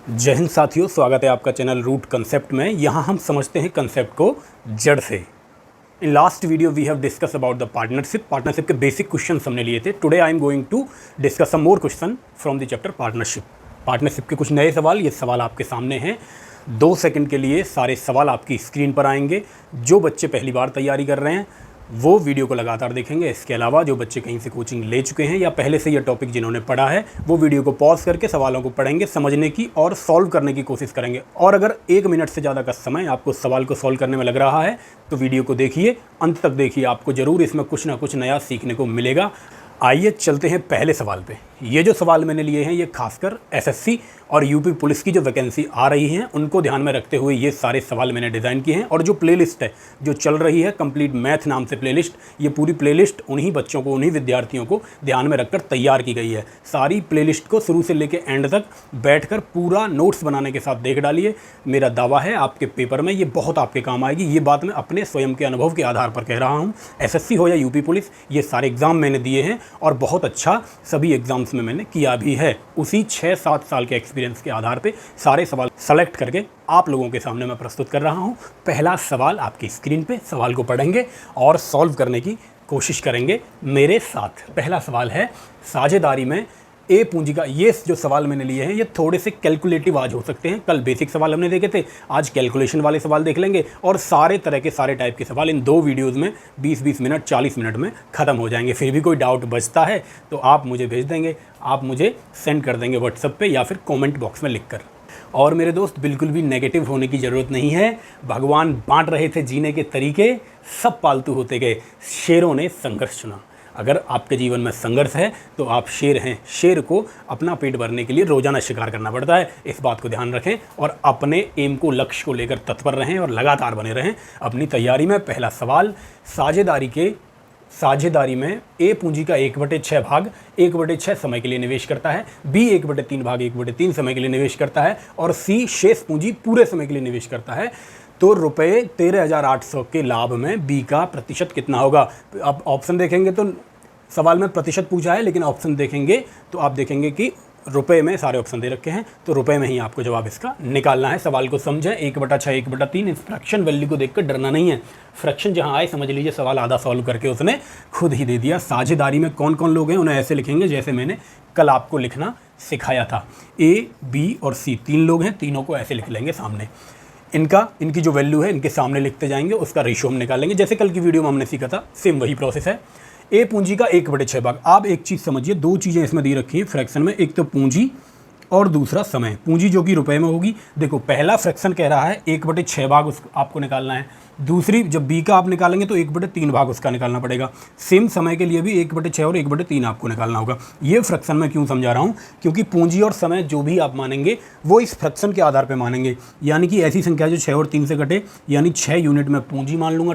जय हिंद साथियों, स्वागत है आपका चैनल रूट कंसेप्ट में। यहाँ हम समझते हैं कंसेप्ट को जड़ से। In last video we have discuss about the partnership के बेसिक क्वेश्चन हमने लिए थे। Today I am going to discuss some more question from the chapter partnership के कुछ नए सवाल। ये सवाल आपके सामने हैं। 2 सेकंड के लिए सारे सवाल आपकी स्क्रीन पर आएंगे। जो बच्चे पहली बार तैयारी कर रहे हैं वो वीडियो को लगातार देखेंगे। इसके अलावा जो बच्चे कहीं से कोचिंग ले चुके हैं या पहले से यह टॉपिक जिन्होंने पढ़ा है वो वीडियो को पॉज करके सवालों को पढ़ेंगे, समझने की और सॉल्व करने की कोशिश करेंगे। और अगर 1 मिनट से ज़्यादा का समय आपको सवाल को सॉल्व करने में लग रहा है तो वीडियो को देखिए, अंत तक देखिए, आपको ज़रूर इसमें कुछ ना कुछ नया सीखने को मिलेगा। आइए चलते हैं पहले सवाल पे। ये जो सवाल मैंने लिए हैं ये खासकर एसएससी और यूपी पुलिस की जो वैकेंसी आ रही हैं उनको ध्यान में रखते हुए ये सारे सवाल मैंने डिज़ाइन किए हैं। और जो प्लेलिस्ट है जो चल रही है कंप्लीट मैथ नाम से प्लेलिस्ट, ये पूरी प्लेलिस्ट उन्हीं बच्चों को, उन्हीं विद्यार्थियों को ध्यान में रखकर तैयार की गई है। सारी प्लेलिस्ट को शुरू से लेकर एंड तक बैठकर पूरा नोट्स बनाने के साथ देख डालिए। मेरा दावा है आपके पेपर में ये बहुत आपके काम आएगी। ये बात मैं अपने स्वयं के अनुभव के आधार पर कह रहा हूँ। एसएससी हो या यूपी पुलिस, ये सारे एग्ज़ाम मैंने दिए हैं और बहुत अच्छा सभी एग्ज़ाम्स में मैंने किया भी है। उसी 6-7 साल के एक्सपीरियंस के आधार पे सारे सवाल सेलेक्ट करके आप लोगों के सामने मैं प्रस्तुत कर रहा हूं। पहला सवाल आपकी स्क्रीन पे, सवाल को पढ़ेंगे और सॉल्व करने की कोशिश करेंगे मेरे साथ। पहला सवाल है, साझेदारी में ए पूंजी का। ये जो सवाल मैंने लिए हैं ये थोड़े से कैलकुलेटिव आज हो सकते हैं। कल बेसिक सवाल हमने देखे थे, आज कैलकुलेशन वाले सवाल देख लेंगे और सारे तरह के सारे टाइप के सवाल इन 2 वीडियोज़ में 20-20 मिनट 40 मिनट में ख़त्म हो जाएंगे। फिर भी कोई डाउट बचता है तो आप मुझे भेज देंगे, आप मुझे सेंड कर देंगे व्हाट्सएप पे या फिर कमेंट बॉक्स में लिखकर। और मेरे दोस्त, बिल्कुल भी नेगेटिव होने की ज़रूरत नहीं है। भगवान बांट रहे थे जीने के तरीके, सब पालतू होते गए, शेरों ने संघर्ष चुना। अगर आपके जीवन में संघर्ष है तो आप शेर हैं। शेर को अपना पेट भरने के लिए रोज़ाना शिकार करना पड़ता है। इस बात को ध्यान रखें और अपने एम को, लक्ष्य को लेकर तत्पर रहें और लगातार बने रहें अपनी तैयारी में। पहला सवाल, साझेदारी में ए पूंजी का 1/6 भाग 1/6 समय के लिए निवेश करता है, बी 1/3 भाग 1/3 समय के लिए निवेश करता है और सी शेष पूंजी पूरे समय के लिए निवेश करता है। तो रुपये 13,800 के लाभ में बी का प्रतिशत कितना होगा? आप ऑप्शन देखेंगे तो सवाल में प्रतिशत पूछा है, लेकिन ऑप्शन देखेंगे तो आप देखेंगे कि रुपए में सारे ऑप्शन दे रखे हैं, तो रुपए में ही आपको जवाब इसका निकालना है। सवाल को समझें, 1/6 1/3। इस फ्रैक्शन वैल्यू को देखकर डरना नहीं है। फ्रैक्शन जहां आए समझ लीजिए सवाल आधा सॉल्व करके उसने खुद ही दे दिया। साझेदारी में कौन कौन लोग हैं उन्हें ऐसे लिखेंगे जैसे मैंने कल आपको लिखना सिखाया था। ए, बी और सी 3 लोग हैं, तीनों को ऐसे लिख लेंगे सामने। इनकी जो वैल्यू है इनके सामने लिखते जाएंगे, उसका रेशियो हम निकालेंगे जैसे कल की वीडियो में हमने सीखा था। सेम वही प्रोसेस है। ए पूंजी का 1/6 भाग। आप एक चीज़ समझिए, 2 चीज़ें इसमें दी रखी हैं फ्रैक्शन में, एक तो पूंजी और दूसरा समय। पूंजी जो कि रुपए में होगी। देखो पहला फ्रैक्शन कह रहा है 1/6 भाग उसको आपको निकालना है। दूसरी जब बी का आप निकालेंगे तो 1/3 भाग उसका निकालना पड़ेगा। सेम समय के लिए भी 1/6 और 1/3 आपको निकालना होगा। ये फ्रैक्शन मैं क्यों समझा रहा हूँ, क्योंकि पूंजी और समय जो भी आप मानेंगे वो इस फ्रैक्शन के आधार पर मानेंगे। यानी कि ऐसी संख्या जो 6 और 3 से घटे, यानी 6 यूनिट में पूंजी मान लूँगा।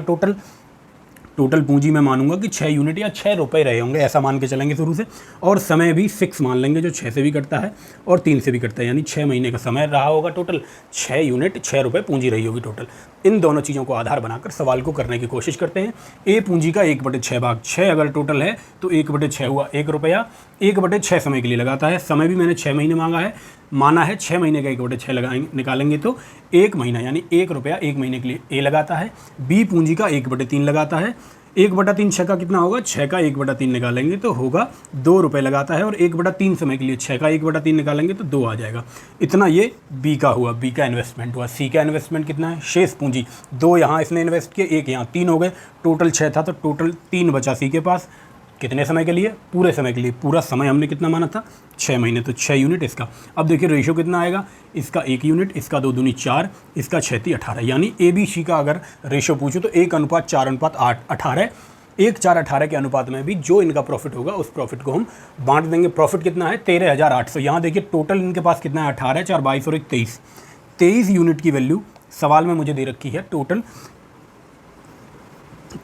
टोटल पूंजी में मानूंगा कि 6 यूनिट या 6 रुपये रहे होंगे, ऐसा मान के चलेंगे शुरू से। और समय भी 6 मान लेंगे जो 6 से भी कटता है और 3 से भी कटता है, यानी 6 महीने का समय रहा होगा टोटल। 6 यूनिट 6 रुपये पूंजी रही होगी टोटल। इन दोनों चीज़ों को आधार बनाकर सवाल को करने की कोशिश करते हैं। ए पूंजी का 1/6 भाग 6 अगर टोटल है तो 1/6 हुआ 1 रुपया। 1/6 समय के लिए लगाता है। समय भी मैंने 6 महीने माना है। 6 महीने का 1/6 निकालेंगे तो 1 महीना यानी 1 रुपया 1 महीने के लिए ए लगाता है। बी पूंजी का 1/3 लगाता है। 1/3 6 का कितना होगा? 6 का 1/3 निकालेंगे तो होगा 2 रुपये लगाता है। और 1/3 समय के लिए 6 का 1/3 निकालेंगे तो 2 आ जाएगा। इतना ये बी का हुआ, बी का इन्वेस्टमेंट हुआ। सी का इन्वेस्टमेंट कितना है? शेष पूंजी 2 यहाँ इसने इन्वेस्ट किए, 1 यहाँ, 3 हो गए। टोटल 6 था तो टोटल 3 बचा सी के पास। कितने समय के लिए? पूरे समय के लिए। पूरा समय हमने कितना माना था? 6 महीने, तो 6 यूनिट इसका। अब देखिए रेशियो कितना आएगा? इसका 1 यूनिट, इसका 2 दूनी 4, इसका 6 × 18। यानी ए बी सी का अगर रेशियो पूछूँ तो 1:4:8 18। 1:4:18 के अनुपात में भी जो इनका प्रॉफिट होगा उस प्रॉफिट को हम बांट देंगे। प्रॉफिट कितना है? 13,800। यहाँ देखिए टोटल इनके पास कितना है? 18, 4, 22 और 1 23। 23 यूनिट की वैल्यू सवाल में मुझे दे रखी है टोटल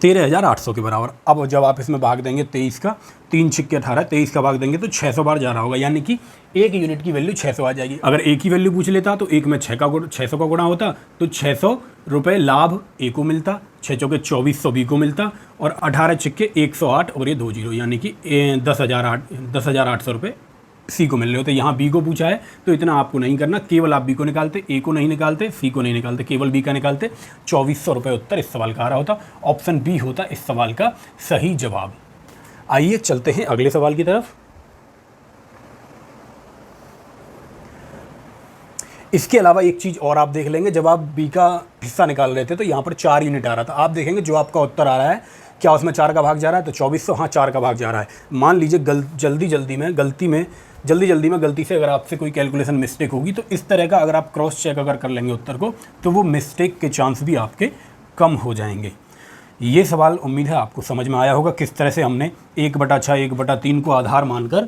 13,800 के बराबर। अब जब आप इसमें भाग देंगे 23 का, 3 छिक्के 18, 23 का भाग देंगे तो 600 बार जा रहा होगा, यानी कि 1 यूनिट की वैल्यू 600 आ जाएगी। अगर एक ही वैल्यू पूछ लेता तो 1 में 600 का गुणा होता तो 600 रुपये लाभ ए को मिलता, 6 चौके 2400 बी को मिलता और 18 छिक्के 108 और ये 2 जीरो, यानी कि 10,800 रुपये सी को मिल रहे होते। यहाँ बी को पूछा है तो इतना आपको नहीं करना, केवल आप बी को निकालते, ए को नहीं निकालते, सी को नहीं निकालते, केवल बी का निकालते। 2400 रुपये उत्तर इस सवाल का आ रहा होता। ऑप्शन बी होता इस सवाल का सही जवाब। आइए चलते हैं अगले सवाल की तरफ। इसके अलावा एक चीज़ और आप देख लेंगे, जब आप बी का हिस्सा निकाल रहे थे तो यहाँ पर 4 यूनिट आ रहा था। आप देखेंगे जो आपका उत्तर आ रहा है क्या उसमें 4 का भाग जा रहा है, तो 2400, हाँ 4 का भाग जा रहा है। मान लीजिए जल्दी में गलती से अगर आपसे कोई कैलकुलेशन मिस्टेक होगी तो इस तरह का अगर आप क्रॉस चेक अगर कर लेंगे उत्तर को तो वो मिस्टेक के चांस भी आपके कम हो जाएंगे। ये सवाल उम्मीद है आपको समझ में आया होगा, किस तरह से हमने 1/6 1/3 को आधार मानकर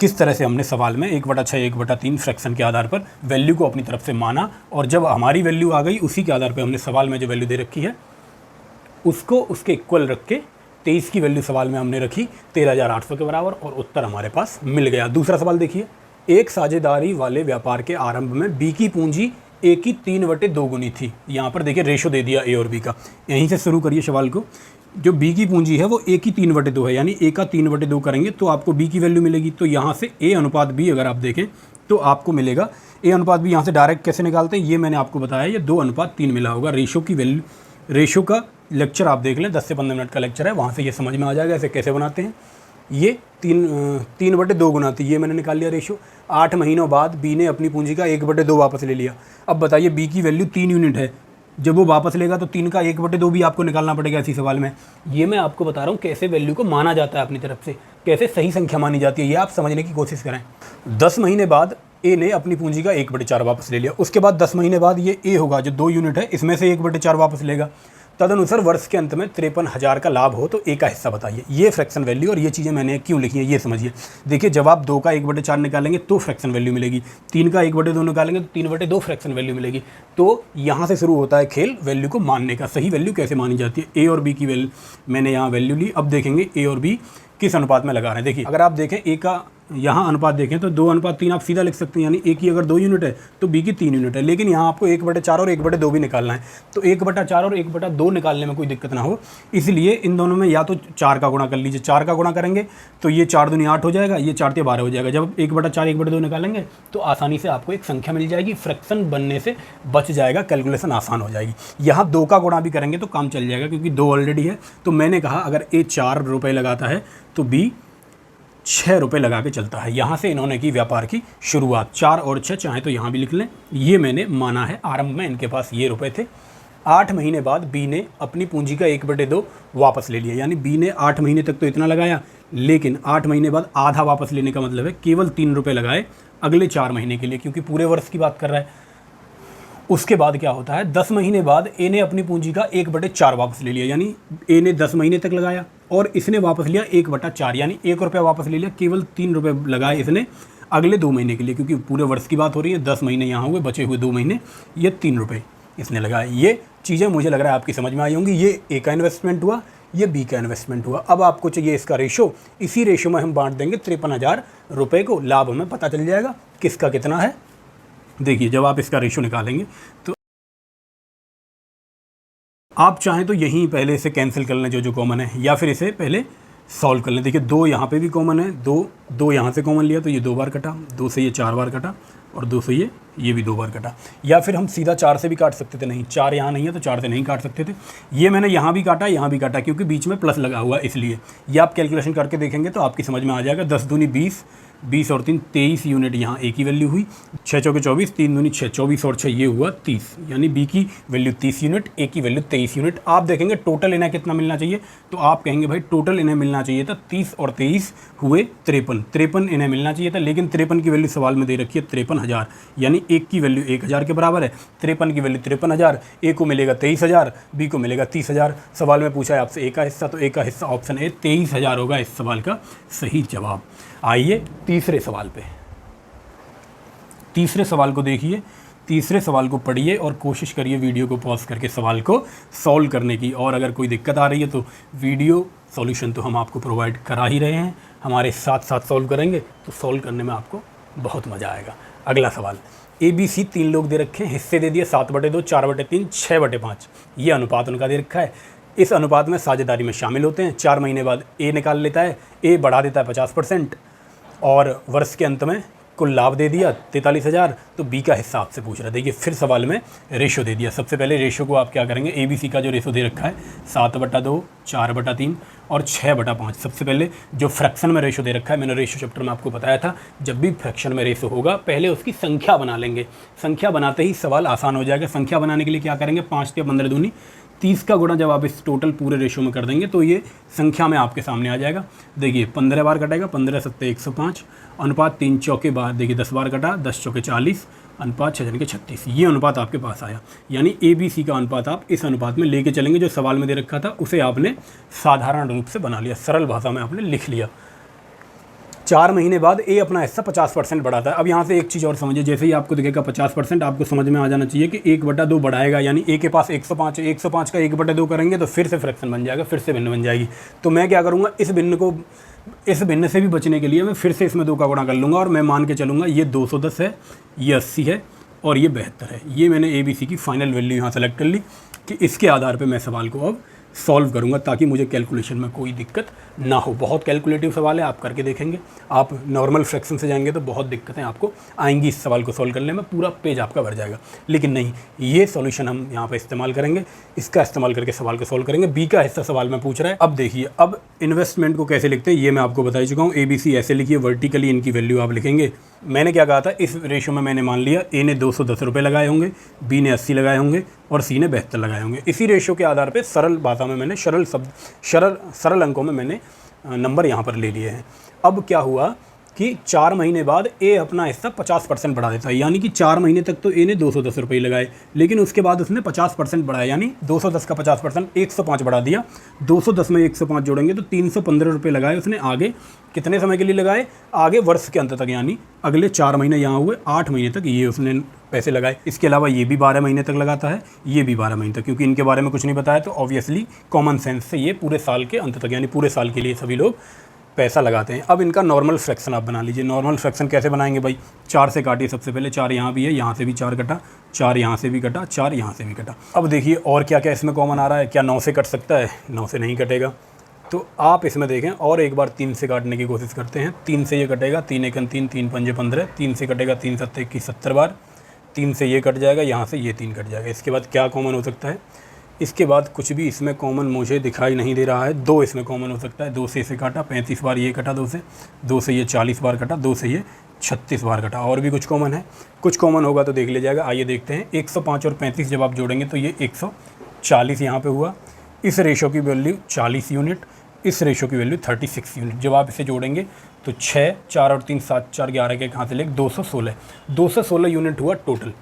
किस तरह से हमने सवाल में 1/6 1/3 फ्रैक्शन के आधार पर वैल्यू को अपनी तरफ से माना, और जब हमारी वैल्यू आ गई उसी के आधार पर हमने सवाल में जो वैल्यू दे रखी है उसको उसके इक्वल रख के 23 की वैल्यू सवाल में हमने रखी 13,800 के बराबर, और उत्तर हमारे पास मिल गया। दूसरा सवाल देखिए, एक साझेदारी वाले व्यापार के आरंभ में बी की पूंजी ए की 3/2 गुनी थी। यहाँ पर देखिए रेशो दे दिया ए और बी का। यहीं से शुरू करिए सवाल को। जो बी की पूंजी है वो ए की 3/2 है, यानी ए का 3/2 करेंगे तो आपको बी की वैल्यू मिलेगी। तो यहाँ से ए अनुपात बी अगर आप देखें तो आपको मिलेगा ए अनुपात बी। यहाँ से डायरेक्ट कैसे निकालते हैं ये मैंने आपको बताया, ये 2:3 मिला होगा। रेशो की वैल्यू, रेशो का लेक्चर आप देख लें, 10 से 15 मिनट का लेक्चर है, वहाँ से ये समझ में आ जाएगा ऐसे कैसे बनाते हैं। ये 3/2 गुना थी, ये मैंने निकाल लिया रेशो। 8 महीनों बाद बी ने अपनी पूंजी का 1/2 वापस ले लिया। अब बताइए बी की वैल्यू 3 यूनिट है, जब वो वापस लेगा तो 3 का 1/2 भी आपको निकालना पड़ेगा इसी सवाल में। ये मैं आपको बता रहा हूँ कैसे वैल्यू को माना जाता है अपनी तरफ से, कैसे सही संख्या मानी जाती है, ये आप समझने की कोशिश करें। 10 महीने बाद ए ने अपनी पूंजी का 1/4 वापस ले लिया। उसके बाद 10 महीने बाद ये ए होगा जो 2 यूनिट है, इसमें से 1/4 वापस लेगा। तदनुसार वर्ष के अंत में 53,000 का लाभ हो तो ए का हिस्सा बताइए। ये फ्रैक्शन वैल्यू, और ये चीज़ें मैंने क्यों लिखी है ये समझिए। देखिए जब आप 2 का 1/4 निकालेंगे तो फ्रैक्शन वैल्यू मिलेगी, 3 का 1/2 निकालेंगे तो 3/2 फ्रैक्शन वैल्यू मिलेगी। तो यहाँ से शुरू होता है खेल वैल्यू को मानने का। सही वैल्यू कैसे मानी जाती है, ए और बी की वैल्यू मैंने यहाँ वैल्यू ली। अब देखेंगे ए और बी किस अनुपात में लगा रहे हैं। देखिए अगर आप देखें ए का यहाँ अनुपात देखें तो 2:3 आप सीधा लिख सकते हैं, यानी ए की अगर 2 यूनिट है तो बी की 3 यूनिट है। लेकिन यहाँ आपको 1/4 और 1/2 भी निकालना है, तो 1/4 और 1/2 निकालने में कोई दिक्कत ना हो, इसलिए इन दोनों में या तो 4 का गुणा कर लीजिए। 4 का गुणा करेंगे तो ये 4 दूनी 8 हो जाएगा, ये 4 12 हो जाएगा। जब 1/4 1/2 निकालेंगे तो आसानी से आपको एक संख्या मिल जाएगी, फ्रैक्शन बनने से बच जाएगा, कैलकुलेशन आसान हो जाएगी। यहाँ 2 का गुणा भी करेंगे तो काम चल जाएगा क्योंकि 2 ऑलरेडी है। तो मैंने कहा अगर ए 4 रुपये लगाता है तो बी 6 रुपये लगा के चलता है। यहाँ से इन्होंने की व्यापार की शुरुआत। 4 और 6 चाहे तो यहाँ भी लिख लें, ये मैंने माना है। आरंभ में इनके पास ये रुपए थे। 8 महीने बाद बी ने अपनी पूंजी का 1/2 वापस ले लिया, यानी बी ने 8 महीने तक तो इतना लगाया, लेकिन 8 महीने बाद आधा वापस लेने का मतलब है केवल 3 रुपये लगाए अगले 4 महीने के लिए, क्योंकि पूरे वर्ष की बात कर रहा है। उसके बाद क्या होता है, 10 महीने बाद ए ने अपनी पूंजी का 1/4 वापस ले लिया, यानी ए ने 10 महीने तक लगाया और इसने वापस लिया 1/4, यानी 1 रुपया वापस ले लिया। केवल 3 रुपये लगाए इसने अगले 2 महीने के लिए, क्योंकि पूरे वर्ष की बात हो रही है। 10 महीने यहाँ हुए, बचे हुए 2 महीने, ये 3 रुपये इसने लगाए। ये चीज़ें मुझे लग रहा है आपकी समझ में आई होंगी। ये ए का इन्वेस्टमेंट हुआ, ये बी का इन्वेस्टमेंट हुआ। अब आपको चाहिए इसका रेशो, इसी रेशो में हम बांट देंगे 53,000 रुपये को। लाभ हमें पता चल जाएगा किसका कितना है। देखिए जब आप इसका रेशो निकालेंगे तो आप चाहें तो यहीं पहले इसे कैंसिल कर लें जो कॉमन है, या फिर इसे पहले सॉल्व कर लें। देखिए 2 यहाँ पे भी कॉमन है, 2 यहाँ से कॉमन लिया तो ये 2 बार कटा, 2 से ये 4 बार कटा, और 2 से ये भी 2 बार कटा। या फिर हम सीधा 4 से भी काट सकते थे, नहीं 4 यहाँ नहीं है तो 4 से नहीं काट सकते थे। ये मैंने यहाँ भी काटा, यहाँ भी काटा, क्योंकि बीच में प्लस लगा हुआ, इसलिए ये आप कैलकुलेशन करके देखेंगे तो आपकी समझ में आ जाएगा। 10 दूनी 20, 20 और 3 23 यूनिट यहाँ ए की वैल्यू हुई। 6 चौके 24, 3 दूनी 6, 24 और 6 ये हुआ 30, यानी बी की वैल्यू 30 यूनिट, ए की वैल्यू 23 यूनिट। आप देखेंगे टोटल इन्हें कितना मिलना चाहिए, तो आप कहेंगे भाई टोटल इन्हें मिलना चाहिए था 30 और 23 हुए 53 इन्हें मिलना चाहिए था। लेकिन 53 की वैल्यू सवाल में दे रखी है 53,000, यानी एक की वैल्यू 1,000 के बराबर है। 53 की वैल्यू 53,000, ए को मिलेगा 23,000, बी को मिलेगा 30,000। सवाल में पूछा है आपसे ए का हिस्सा, तो ए का हिस्सा ऑप्शन ए 23,000 होगा इस सवाल का सही जवाब। आइए तीसरे सवाल पे। तीसरे सवाल को देखिए, तीसरे सवाल को पढ़िए और कोशिश करिए वीडियो को पॉज करके सवाल को सॉल्व करने की। और अगर कोई दिक्कत आ रही है तो वीडियो सॉल्यूशन तो हम आपको प्रोवाइड करा ही रहे हैं, हमारे साथ साथ सॉल्व करेंगे तो सॉल्व करने में आपको बहुत मज़ा आएगा। अगला सवाल, ए बी सी 3 लोग दे रखे हैं, हिस्से दे दिए 7/2, 4/3, 6/5। ये अनुपात उनका दे रखा है। इस अनुपात में साझेदारी में शामिल होते हैं। 4 महीने बाद ए निकाल लेता है, ए बढ़ा देता है 50%, और वर्ष के अंत में कुल लाभ दे दिया 43,000, तो बी का हिस्सा आपसे पूछ रहा है। देखिए फिर सवाल में रेशो दे दिया। सबसे पहले रेशो को आप क्या करेंगे, ABC का जो रेशो दे रखा है 7/2, 4/3 और 6/5। सबसे पहले जो फ्रैक्शन में रेशो दे रखा है, मैंने रेशो चैप्टर में आपको बताया था, जब भी फ्रैक्शन में रेशो होगा पहले उसकी संख्या बना लेंगे। संख्या बनाते ही सवाल आसान हो जाएगा। संख्या बनाने के लिए क्या करेंगे, 5 के 15 दूनी 30 का गुणा जब आप इस टोटल पूरे रेशो में कर देंगे तो ये संख्या में आपके सामने आ जाएगा। देखिए 15 बार कटेगा, 15 7 105, अनुपात 3 चौके बार, देखिए 10 बार कटा, 10 चौके 40, अनुपात 6 के 36, ये अनुपात आपके पास आया। यानी ABC का अनुपात आप इस अनुपात में लेके चलेंगे। जो सवाल में दे रखा था उसे आपने साधारण रूप से बना लिया, सरल भाषा में आपने लिख लिया। 4 महीने बाद ए अपना हिस्सा 50% बढ़ाता है। अब यहाँ से एक चीज़ और समझिए, जैसे ही आपको दिखेगा 50%, आपको समझ में आ जाना चाहिए कि 1/2 बढ़ाएगा, यानी ए के पास 105 है, 105 का 1/2 करेंगे तो फिर से फ्रैक्शन बन जाएगा, फिर से भिन्न बन जाएगी। तो मैं क्या करूँगा, इस भिन्न से भी बचने के लिए मैं फिर से इसमें 2 का गुणा कर लूँगा और मैं मान के चलूँगा ये 210 है, ये 80 है और ये 72 है। ये मैंने ABC की फाइनल वैल्यू यहाँ सेलेक्ट कर ली कि इसके आधार पे मैं सवाल को अब सॉल्व करूँगा ताकि मुझे कैलकुलेशन में कोई दिक्कत ना हो। बहुत कैलकुलेटिव सवाल है, आप करके देखेंगे। आप नॉर्मल फ्रैक्शन से जाएंगे तो बहुत दिक्कतें आपको आएंगी इस सवाल को सॉल्व करने में, पूरा पेज आपका भर जाएगा। लेकिन नहीं, ये सॉल्यूशन हम यहाँ पे इस्तेमाल करेंगे, इसका इस्तेमाल करके सवाल को सॉल्व करेंगे। बी का हिस्सा सवाल में पूछ रहा है। अब देखिए, अब इन्वेस्टमेंट को कैसे लिखते हैं ये मैं आपको बता चुका हूँ। ABC ऐसे लिखिए, वर्टिकली इनकी वैल्यू आप लिखेंगे। मैंने क्या कहा था, इस रेशो में मैंने मान लिया ए ने 210 रुपये लगाए होंगे, बी ने 80 लगाए होंगे और सी ने 72 लगाए होंगे। इसी रेशो के आधार पे सरल भाषा में मैंने सरल अंकों में मैंने नंबर यहाँ पर ले लिए हैं। अब क्या हुआ कि 4 महीने बाद ए अपना हिस्सा 50% बढ़ा देता है, यानी कि 4 महीने तक तो ए ने 210 रुपये लगाए, लेकिन उसके बाद उसने 50% बढ़ाया, यानी 210 का 50% 105 बढ़ा दिया। 210 में 105 जोड़ेंगे तो 315 रुपये लगाए उसने। आगे कितने समय के लिए लगाए, आगे वर्ष के अंत तक, यानी अगले 4 महीने यहाँ हुए, 8 महीने तक ये उसने पैसे लगाए। इसके अलावा ये भी 12 महीने तक लगाता है, ये भी 12 महीने तक, क्योंकि इनके बारे में कुछ नहीं बताया तो ऑब्वियसली कॉमन सेंस से ये पूरे साल के अंत तक, यानी पूरे साल के लिए सभी लोग पैसा लगाते हैं। अब इनका नॉर्मल फ्रैक्शन आप बना लीजिए। नॉर्मल फ्रैक्शन कैसे बनाएंगे भाई, 4 से काटिए। सबसे पहले 4 यहाँ भी है, यहाँ से भी 4 कटा, 4 यहाँ से भी कटा, 4 यहाँ से भी कटा। अब देखिए और क्या क्या इसमें कॉमन आ रहा है। क्या 9 से कट सकता है, 9 से नहीं कटेगा। तो आप इसमें देखें और एक बार 3 से काटने की कोशिश करते हैं। 3 से ये कटेगा, 3 एकन 3, 3 पंजे 15, 3 से कटेगा, 3 7 21 70 बार, 3 से ये कट जाएगा, यहाँ से ये 3 कट जाएगा। इसके बाद क्या कॉमन हो सकता है, इसके बाद कुछ भी इसमें कॉमन मुझे दिखाई नहीं दे रहा है। 2 इसमें कॉमन हो सकता है, 2 से इसे काटा, 35 बार ये कटा, 2 से ये 40 बार कटा, 2 से ये 36 बार कटा। और भी कुछ कॉमन है, कुछ कॉमन होगा तो देख लीजिएगा। आइए देखते हैं। 105 और 35 जब आप जोड़ेंगे तो ये 140 यहाँ पे हुआ। इस रेशो की वैल्यू 40 यूनिट, इस रेशो की वैल्यू 36 यूनिट। जब आप इसे जोड़ेंगे तो 6, 4 और 3 7, 4 11 के कहाँ से लेंगे, 216 यूनिट हुआ टोटल।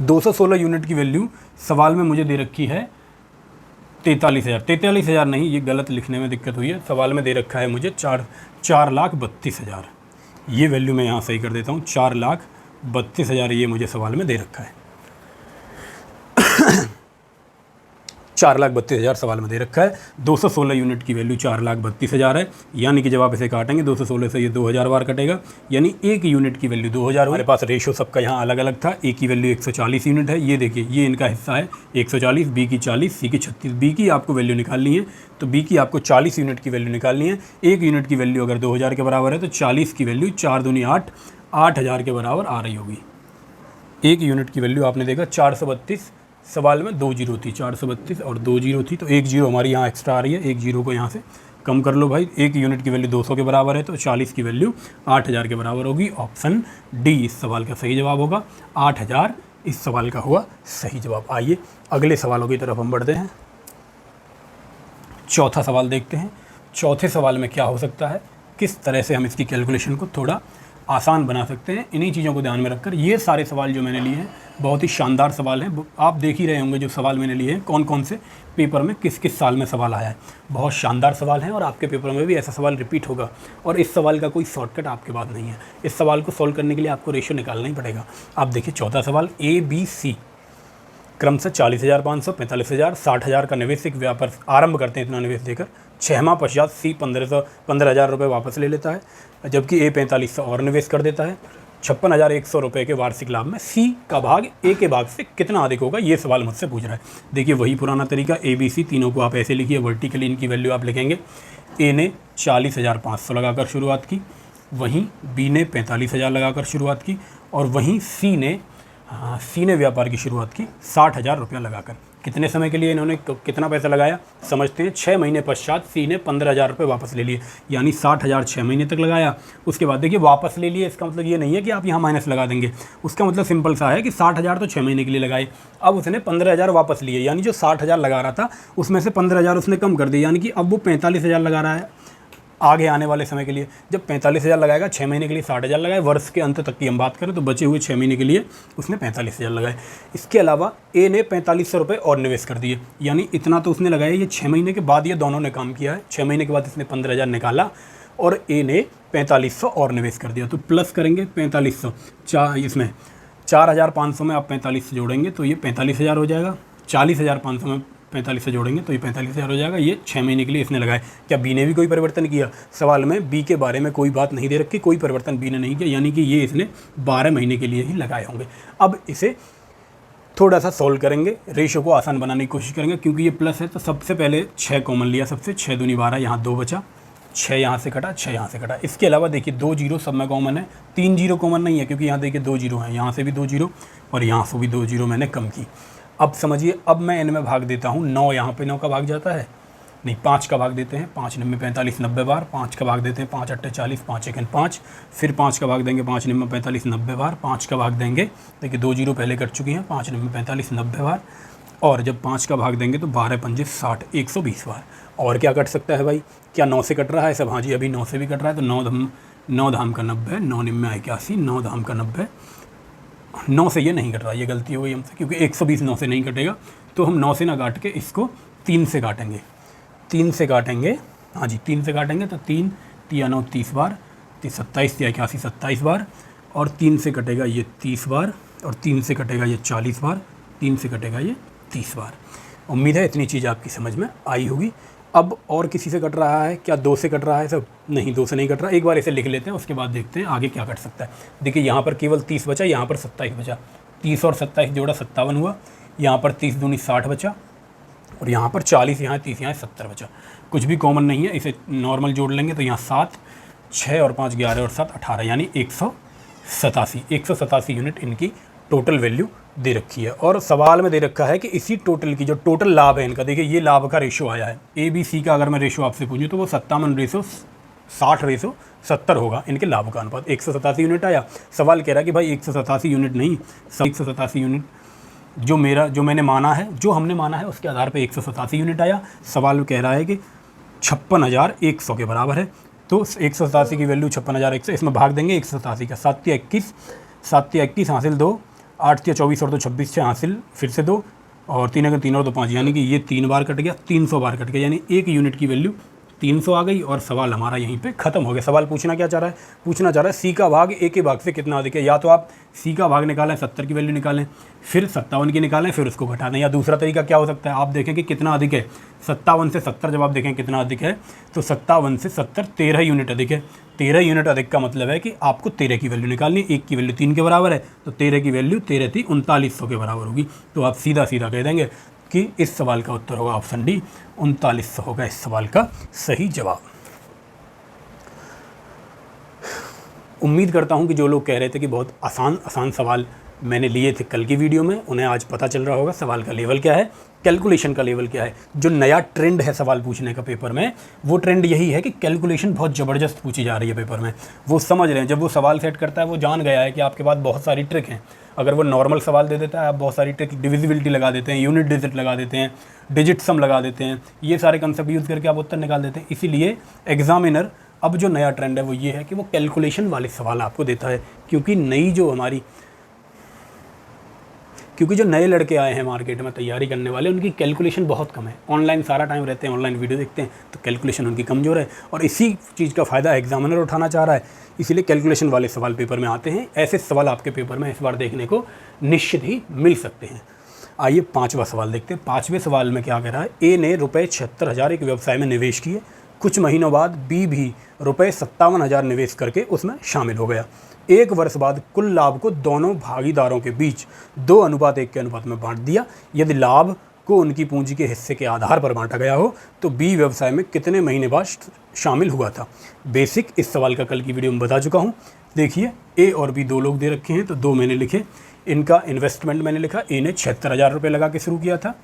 216 यूनिट की वैल्यू सवाल में मुझे दे रखी है 43,000 नहीं, ये गलत लिखने में दिक्कत हुई है। सवाल में दे रखा है मुझे 4,32,000। ये वैल्यू मैं यहाँ सही कर देता हूँ, 4,32,000 ये मुझे सवाल में दे रखा है। 4,32,000 सवाल में दे रखा है। 216 यूनिट की वैल्यू 4,32,000 है, यानी कि जब आप इसे काटेंगे 216 से ये 2000 बार कटेगा, यानी एक यूनिट की वैल्यू 2000। हमारे पास रेशो सबका यहाँ अलग अलग था। ए की वैल्यू 140 यूनिट है, ये देखिए ये इनका हिस्सा है 140, बी की 40, सी की 36। बी की आपको वैल्यू निकालनी है तो बी की आपको 40 यूनिट की वैल्यू निकालनी है। एक यूनिट की वैल्यू अगर 2000 के बराबर है तो 40 की वैल्यू 4 दूनी 8, 8000 के बराबर आ रही होगी। एक यूनिट की वैल्यू आपने देखा 432, सवाल में 2 जीरो थी, 432 और 2 जीरो थी, तो 1 जीरो हमारी यहाँ एक्स्ट्रा आ रही है। 1 जीरो को यहाँ से कम कर लो भाई। एक यूनिट की वैल्यू 200 के बराबर है तो 40 की वैल्यू 8000 के बराबर होगी। ऑप्शन डी इस सवाल का सही जवाब होगा। 8000 इस सवाल का हुआ सही जवाब। आइए अगले सवालों की तरफ हम बढ़ते हैं। चौथा सवाल देखते हैं। चौथे सवाल में क्या हो सकता है, किस तरह से हम इसकी कैलकुलेशन को थोड़ा आसान बना सकते हैं। इन्हीं चीज़ों को ध्यान में रखकर ये सारे सवाल जो मैंने लिए हैं बहुत ही शानदार सवाल हैं। आप देख ही रहे होंगे जो सवाल मैंने लिए हैं कौन कौन से पेपर में किस किस साल में सवाल आया है। बहुत शानदार सवाल हैं और आपके पेपर में भी ऐसा सवाल रिपीट होगा। और इस सवाल का कोई शॉर्टकट आपके पास नहीं है। इस सवाल को सॉल्व करने के लिए आपको रेशो निकालना ही पड़ेगा। आप देखिए चौथा सवाल, ABC क्रमशः 40,500, 45,000, 60,000 का निवेश एक व्यापार आरंभ करते हैं इतना निवेश देकर। 6 माह पश्चात सी 15,000 रुपये वापस ले लेता है, जबकि ए 4500 और निवेश कर देता है। 56,100 रुपये के वार्षिक लाभ में सी का भाग ए के भाग से कितना अधिक होगा, ये सवाल मुझसे पूछ रहा है। देखिए वही पुराना तरीका ABC तीनों को आप ऐसे लिखिए, वर्टिकली इनकी वैल्यू आप लिखेंगे। ए ने 40,500 लगाकर शुरुआत की, वहीं बी ने 45,000 लगाकर शुरुआत की, और वहीं सी ने व्यापार की शुरुआत की 60,000 रुपया लगाकर। कितने समय के लिए इन्होंने कितना पैसा लगाया समझते हैं। 6 महीने पश्चात सी ने 15,000 रुपये वापस ले लिए, यानी 60,000 6 महीने तक लगाया। उसके बाद देखिए वापस ले लिए, इसका मतलब ये नहीं है कि आप यहाँ माइनस लगा देंगे, उसका मतलब सिंपल सा है कि 60,000 तो 6 महीने के लिए लगाए, अब उसने 15,000 वापस लिए, यानी जो 60,000 लगा रहा था उसमें से 15,000 उसने कम कर दिया, यानी कि अब वो 45,000 लगा रहा है आगे आने वाले समय के लिए। जब 45,000 लगाएगा, 6 महीने के लिए 60,000 लगाए, वर्ष के अंत तक की हम बात करें तो बचे हुए 6 महीने के लिए उसने 45,000 लगाए। इसके अलावा ए ने 4500 रुपये और निवेश कर दिए, यानी इतना तो उसने लगाया। ये 6 महीने के बाद ये दोनों ने काम किया है। 6 महीने के बाद इसने 15,000 निकाला और ए ने 4500 और निवेश कर दिया। तो प्लस करेंगे 4500, इसमें 4,500 में आप 45 जोड़ेंगे तो ये 45,000 हो जाएगा। 40,500 में 45 से जोड़ेंगे तो ये 45,000 हो जाएगा। ये 6 महीने के लिए इसने लगाए। क्या बी ने भी कोई परिवर्तन किया? सवाल में बी के बारे में कोई बात नहीं दे रखी, कोई परिवर्तन बी ने नहीं किया, यानी कि ये इसने 12 महीने के लिए ही लगाए होंगे। अब इसे थोड़ा सा सॉल्व करेंगे, रेशो को आसान बनाने की कोशिश करेंगे। क्योंकि ये प्लस है तो सबसे पहले 6 कॉमन लिया, सबसे 6 दूनी 12, यहाँ 2 बचा, 6 यहाँ से कटा, 6 यहाँ से कटा। इसके अलावा देखिए 2 जीरो सब में कॉमन है, 3 जीरो कॉमन नहीं है क्योंकि यहाँ देखिए 2 जीरो हैं, यहाँ से भी 2 जीरो और यहाँ से भी 2 जीरो मैंने कम की। अब समझिए, अब मैं इनमें भाग देता हूँ। 9 यहाँ पे 9 का भाग जाता है, नहीं 5 का भाग देते हैं, 5 निम्न 45 90 बार, 5 का भाग देते हैं, 5 अट्ठे 40, 5 एकन 5, फिर 5 का भाग देंगे, 5 निम्न 45 90 बार, 5 का भाग देंगे, देखिए 2 जीरो पहले कट चुकी हैं, 5 निम्न 45 90 बार, और जब 5 का भाग देंगे तो 12 पंजे 60, 120 बार। और क्या कट सकता है भाई? क्या 9 से कट रहा है सब? हाँ जी, अभी 9 से भी कट रहा है। तो 9 धाम का 90, 9 निम्न 81, 9 धाम का 90, 9 से ये नहीं कट रहा, ये गलती हो गई हमसे, क्योंकि 120 9 से नहीं कटेगा। तो हम 9 से ना काट के इसको 3 से काटेंगे, 3 से काटेंगे, हाँ जी 3 से काटेंगे तो 3 या 9 30 बार, 27 या 81 27 बार, और 3 से कटेगा ये 30 बार, और 3 से कटेगा ये 40 बार, 3 से कटेगा ये 30 बार। उम्मीद है इतनी चीज़ आपकी समझ में आई होगी। अब और किसी से कट रहा है क्या? 2 से कट रहा है सब? नहीं, 2 से नहीं कट रहा। एक बार इसे लिख लेते हैं, उसके बाद देखते हैं आगे क्या कट सकता है। देखिए यहाँ पर केवल 30 बचा, यहाँ पर 27 बचा, 30 और 27 जोड़ा 57 हुआ, यहाँ पर 30 दूनी 60 बचा, और यहाँ पर 40, यहाँ 30, यहाँ 70 बचा। कुछ भी कॉमन नहीं है, इसे नॉर्मल जोड़ लेंगे तो यहाँ 7, 6 और 5 11 और 7 18, यानी 187 यूनिट इनकी टोटल वैल्यू दे रखी है। और सवाल में दे रखा है कि इसी टोटल की जो टोटल लाभ है इनका, देखिए ये लाभ का रेशो आया है, ABC का अगर मैं रेशो आपसे पूछूं तो वो 57:60 होगा इनके लाभ का अनुपात। 187 यूनिट आया। सवाल कह रहा है कि भाई 187 यूनिट नहीं, 187 यूनिट जो मैंने माना है, जो हमने माना है उसके आधार पर 187 यूनिट आया। सवाल कह रहा है कि 56,100 के बराबर है। तो 187 की वैल्यू 56,100, इसमें भाग देंगे 187 का, 7 या 21 हासिल 2, 8 या 24 और 2 26 से हासिल फिर से 2, और 3 अगर 3 और 2 5, यानी कि ये 3 बार कट गया, 300 बार कट गया, यानी 1 यूनिट की वैल्यू 300 आ गई। और सवाल हमारा यहीं पे ख़त्म हो गया। सवाल पूछना क्या चाह रहा है? पूछना चाह रहा है सी का भाग ए के भाग से कितना अधिक है। या तो आप सी का भाग निकालें, 70 की वैल्यू निकालें, फिर 57 की निकालें, फिर उसको घटा दें। या दूसरा तरीका क्या हो सकता है? आप देखें कि कितना अधिक है। 57 से 70 जब आप देखें कितना अधिक है, तो 57 से 70 13 यूनिट अधिक है। 13 यूनिट अधिक का मतलब है कि आपको 13 की वैल्यू निकालनी। 1 की वैल्यू 3 के बराबर है, तो 13 की वैल्यू 13 थी 3900 के बराबर होगी। तो आप सीधा सीधा कह देंगे कि इस सवाल का उत्तर होगा ऑप्शन डी, 3900 होगा इस सवाल का सही जवाब। उम्मीद करता हूं कि जो लोग कह रहे थे कि बहुत आसान सवाल मैंने लिए थे कल की वीडियो में, उन्हें आज पता चल रहा होगा सवाल का लेवल क्या है, कैलकुलेशन का लेवल क्या है। जो नया ट्रेंड है सवाल पूछने का पेपर में, वो ट्रेंड यही है कि कैलकुलेशन बहुत ज़बरदस्त पूछी जा रही है पेपर में। वो समझ रहे हैं, जब वो सवाल सेट करता है वो जान गया है कि आपके पास बहुत सारी ट्रिक हैं। अगर वो नॉर्मल सवाल दे देता है, आप बहुत सारी ट्रिक, डिविजिबिलिटी लगा देते हैं, यूनिट डिजिट लगा देते हैं, डिजिट सम लगा देते हैं, ये सारे कंसेप्ट यूज़ करके आप उत्तर निकाल देते हैं। इसीलिए एग्जामिनर अब जो नया ट्रेंड है वो ये है कि वो कैलकुलेशन वाले सवाल आपको देता है। क्योंकि जो नए लड़के आए हैं मार्केट में तैयारी करने वाले, उनकी कैलकुलेशन बहुत कम है। ऑनलाइन सारा टाइम रहते हैं, ऑनलाइन वीडियो देखते हैं, तो कैलकुलेशन उनकी कमज़ोर है। और इसी चीज़ का फ़ायदा एग्जामिनर उठाना चाह रहा है, इसीलिए कैलकुलेशन वाले सवाल पेपर में आते हैं। ऐसे सवाल आपके पेपर में इस बार देखने को निश्चित ही मिल सकते हैं। आइए 5वां सवाल देखते हैं। 5वें सवाल में क्या कह रहा है? ए ने रुपये 76,000 एक व्यवसाय में निवेश किए। कुछ महीनों बाद बी भी रुपये 57,000 निवेश करके उसमें शामिल हो गया। 1 वर्ष बाद कुल लाभ को दोनों भागीदारों के बीच 2:1 के अनुपात में बांट दिया। यदि लाभ को उनकी पूंजी के हिस्से के आधार पर बांटा गया हो तो बी व्यवसाय में कितने महीने बाद शामिल हुआ था। बेसिक इस सवाल का कल की वीडियो में बता चुका हूँ। देखिए ए और बी 2 लोग दे रखे हैं तो 2 मैंने लिखे। इनका इन्वेस्टमेंट मैंने लिखा, ए ने 76,000 रुपये लगा के शुरू किया था,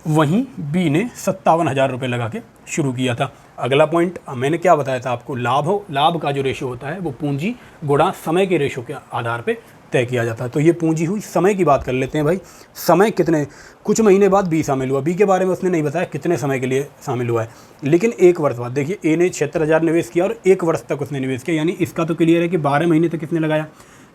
वहीं बी ने 57,000 रुपये लगा के शुरू किया था। अगला पॉइंट मैंने क्या बताया था आपको, लाभ का जो रेशो होता है वो पूंजी गुणा समय के रेशो के आधार पे तय किया जाता है। तो ये पूंजी हुई। समय की बात कर लेते हैं भाई। समय कितने, कुछ महीने बाद बी शामिल हुआ। बी के बारे में उसने नहीं बताया कितने समय के लिए शामिल हुआ है, लेकिन 1 वर्ष बाद। देखिए ए ने 76,000 निवेश किया और 1 वर्ष तक उसने निवेश किया, यानी इसका तो क्लियर है कि 12 महीने तक इसने लगाया,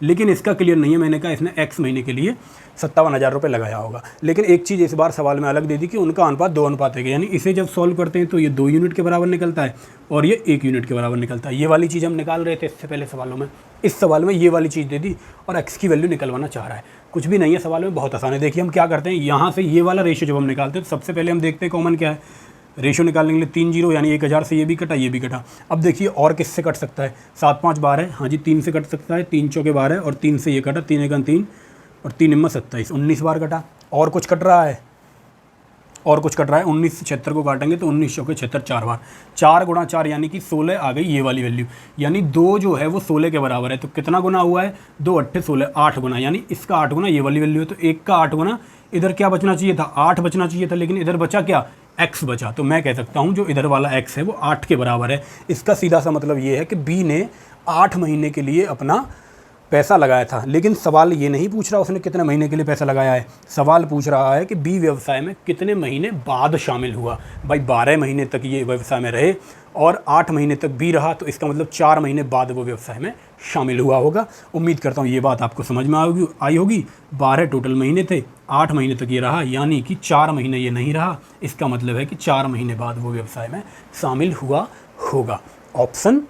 लेकिन इसका क्लियर नहीं है। मैंने कहा इसने एक्स महीने के लिए 57,000 रुपये लगाया होगा। लेकिन एक चीज़ इस बार सवाल में अलग दे दी कि उनका अनुपात 2 अनुपात है, यानी इसे जब सॉल्व करते हैं तो ये 2 यूनिट के बराबर निकलता है और ये 1 यूनिट के बराबर निकलता है। ये वाली चीज़ हम निकाल रहे थे इससे पहले सवालों में। इस सवाल में ये वाली चीज़ दे दी और एक्स की वैल्यू निकलवाना चाह रहा है। कुछ भी नहीं है सवाल में, बहुत आसान है। देखिए हम क्या करते हैं, यहाँ से ये वाला रेशो जब हम निकालते हैं तो सबसे पहले हम देखते हैं कॉमन क्या है। रेशो निकालने के लिए 3 0 यानी 1000 से ये भी कटा, ये भी कटा। अब देखिए और किससे कट सकता है, 7 5 12 है, हाँ जी 3 से कट सकता है, 3 चौके 12 और 3 से ये कटा, 3 1 3 और 3 9 27, 19 बार कटा। और कुछ कट रहा है, 19 से 76 को काटेंगे तो 19 चौके 76 4 बार, 4 गुणा 4 यानी कि 16 आ गई ये वाली वैल्यू, यानी 2 जो है वो 16 के बराबर है। तो कितना गुना हुआ है, 2 8 16, 8 गुना, यानी इसका 8 गुना ये वाली वैल्यू है। तो 1 का 8 गुना, इधर क्या बचना चाहिए था, 8 बचना चाहिए था, लेकिन इधर बचा क्या, x बचा। तो मैं कह सकता हूँ जो इधर वाला x है वो 8 के बराबर है। इसका सीधा सा मतलब ये है कि b ने 8 महीने के लिए अपना पैसा लगाया था। लेकिन सवाल ये नहीं पूछ रहा उसने कितने महीने के लिए पैसा लगाया है, सवाल पूछ रहा है कि बी व्यवसाय में कितने महीने बाद शामिल हुआ। भाई 12 महीने तक ये व्यवसाय में रहे और 8 महीने तक बी रहा, तो इसका मतलब 4 महीने बाद वो व्यवसाय में शामिल हुआ होगा। उम्मीद करता हूँ ये बात आपको समझ में आई होगी। 12 टोटल महीने थे, 8 महीने तक ये रहा, यानी कि 4 महीने ये नहीं रहा। इसका मतलब है कि 4 महीने बाद वो व्यवसाय में शामिल हुआ होगा। ऑप्शन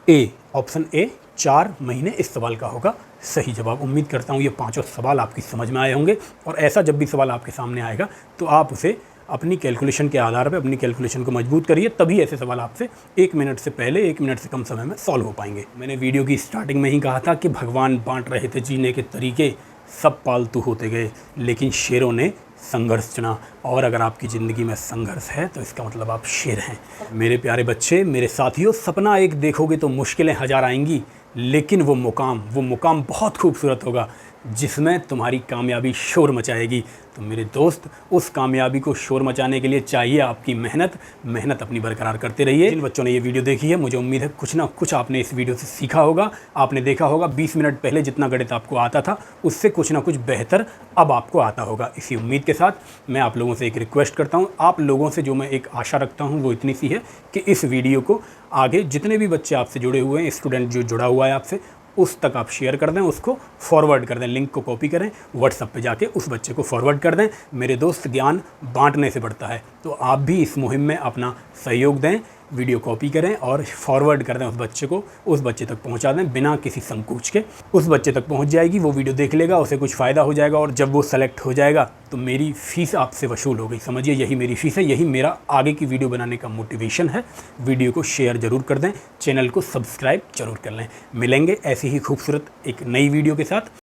ए 4 महीने इस सवाल का होगा सही जवाब। उम्मीद करता हूँ ये 5 सवाल आपकी समझ में आए होंगे और ऐसा जब भी सवाल आपके सामने आएगा तो आप उसे अपनी कैलकुलेशन के आधार पर अपनी कैलकुलेशन को मजबूत करिए, तभी ऐसे सवाल आपसे 1 मिनट से पहले 1 मिनट से कम समय में सॉल्व हो पाएंगे। मैंने वीडियो की स्टार्टिंग में ही कहा था कि भगवान बांट रहे थे जीने के तरीके, सब पालतू होते गए, लेकिन शेरों ने संघर्ष चुना। और अगर आपकी ज़िंदगी में संघर्ष है तो इसका मतलब आप शेर हैं। मेरे प्यारे बच्चे, मेरे साथियों, सपना एक देखोगे तो मुश्किलें 1000 आएंगी, लेकिन वो मुकाम बहुत खूबसूरत होगा जिसमें तुम्हारी कामयाबी शोर मचाएगी। तो मेरे दोस्त, उस कामयाबी को शोर मचाने के लिए चाहिए आपकी मेहनत अपनी बरकरार करते रहिए। जिन बच्चों ने ये वीडियो देखी है, मुझे उम्मीद है कुछ ना कुछ आपने इस वीडियो से सीखा होगा। आपने देखा होगा 20 मिनट पहले जितना गणित आपको आता था उससे कुछ ना कुछ बेहतर अब आपको आता होगा। इसी उम्मीद के साथ मैं आप लोगों से एक रिक्वेस्ट करता हूँ, आप लोगों से जो मैं एक आशा रखता हूँ वो इतनी सी है कि इस वीडियो को आगे जितने भी बच्चे आपसे जुड़े हुए हैं, स्टूडेंट जो जुड़ा हुआ है आपसे, उस तक आप शेयर कर दें, उसको फॉरवर्ड कर दें, लिंक को कॉपी करें, व्हाट्सएप पे जाके उस बच्चे को फॉरवर्ड कर दें। मेरे दोस्त, ज्ञान बांटने से बढ़ता है, तो आप भी इस मुहिम में अपना सहयोग दें, वीडियो कॉपी करें और फॉरवर्ड कर दें उस बच्चे को, उस बच्चे तक पहुंचा दें बिना किसी संकोच के। उस बच्चे तक पहुंच जाएगी, वो वीडियो देख लेगा, उसे कुछ फ़ायदा हो जाएगा और जब वो सेलेक्ट हो जाएगा तो मेरी फ़ीस आपसे वसूल हो गई। समझिए, यही मेरी फ़ीस है, यही मेरा आगे की वीडियो बनाने का मोटिवेशन है। वीडियो को शेयर ज़रूर कर दें, चैनल को सब्सक्राइब जरूर कर लें। मिलेंगे ऐसी ही खूबसूरत एक नई वीडियो के साथ।